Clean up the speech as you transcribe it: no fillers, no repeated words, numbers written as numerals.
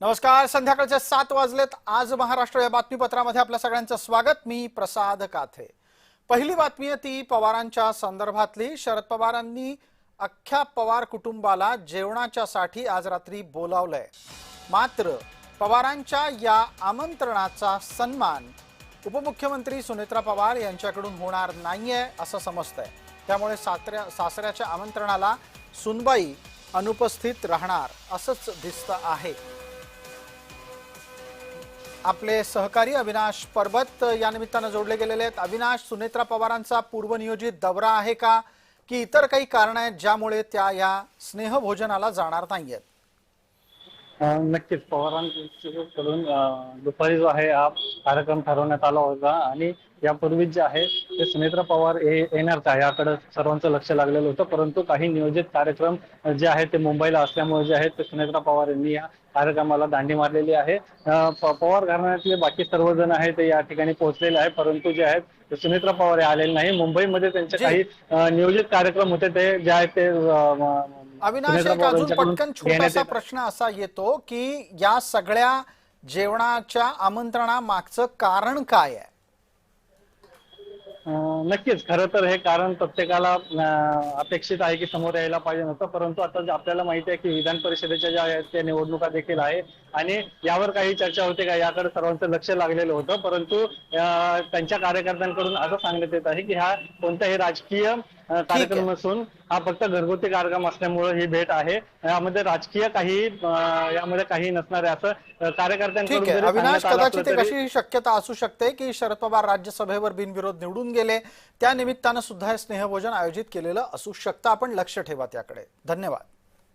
नमस्कार, संध्याकाळचे 7 वाजलेत। आज महाराष्ट्र या बातमीपत्रामध्ये आपल्या सगळ्यांचं स्वागत। मी प्रसाद काथे। पहिली बातमी आहे ती पवारांच्या संदर्भातली। शरद पवारांनी अख्ख्या पवार कुटुंबाला जेवणाच्यासाठी आज रात्री बोलावलंय। मात्र पवारांच्या या आमंत्रणाचा सन्मान उपमुख्यमंत्री सुनेत्रा पवार यांच्याकडून होणार नाहीये असं समजतंय। त्यामुळे सासऱ्याच्या आमंत्रणाला सुनबाई अनुपस्थित राहणार असंच दिसतं आहे। आपले सहकारी अविनाश परबत या निमित्ताने जोडले गेलेले आहेत। अविनाश, सुनेत्रा पवारांचा पूर्वनियोजित दौरा आहे का की इतर काही कारण आहेत ज्यामुळे त्या या स्नेहभोजनाला जाणार नाहीयेत? नक्कीच पवारांकडून दुपारी जो आहे हा कार्यक्रम ठरवण्यात आला होता आणि यापूर्वी जे आहे ते सुनेत्रा पवार येणार का याकडे सर्वांचं लक्ष लागलेलं होतं, परंतु काही नियोजित कार्यक्रम जे आहेत ते मुंबईला असल्यामुळे जे आहेत ते सुनेत्रा पवार यांनी या कार्यक्रमाला दांडी मारलेली आहे। पवार घराण्यातले बाकी सर्वजण आहेत ते या ठिकाणी पोहोचलेले आहे, परंतु जे आहेत ते सुनेत्रा पवार हे आलेले नाही। मुंबईमध्ये त्यांचे काही नियोजित कार्यक्रम होते ते जे आहेत ते अविनाश, एक अजून पटकन छोटासा प्रश्न असा येतो की या सगळ्या जेवणाच्या आमंत्रणामागचं कारण काय आहे? नक्कीच खरं तर हे कारण प्रत्येकाला अपेक्षित आहे की समोर यायला पाहिजे नव्हतं, परंतु आता आपल्याला माहिती आहे की विधान परिषदेच्या ज्या आहेत त्या निवडणुका देखील आहे आणि यावर काही चर्चा होते का याकडे सर्वांचं लक्ष लागलेलं होतं, परंतु त्यांच्या कार्यकर्त्यांकडून असं सांगण्यात येत आहे की हा कोणताही राजकीय कार्यक्रम नसून हा फक्त घरगुती कार्यक्रम असल्यामुळे ही भेट आहे। यामध्ये राजकीय यामध्ये काही नसणार आहे असं कार्यकर्त्यांकडून। अविनाश, कदाचित एक अशी शक्यता असू शकते की शरद पवार राज्यसभेवर बिनविरोध निवडून गेले, त्या निमित्तानं सुद्धा हे स्नेहभोजन आयोजित केलेलं असू शकतं। आपण लक्ष ठेवा त्याकडे। धन्यवाद।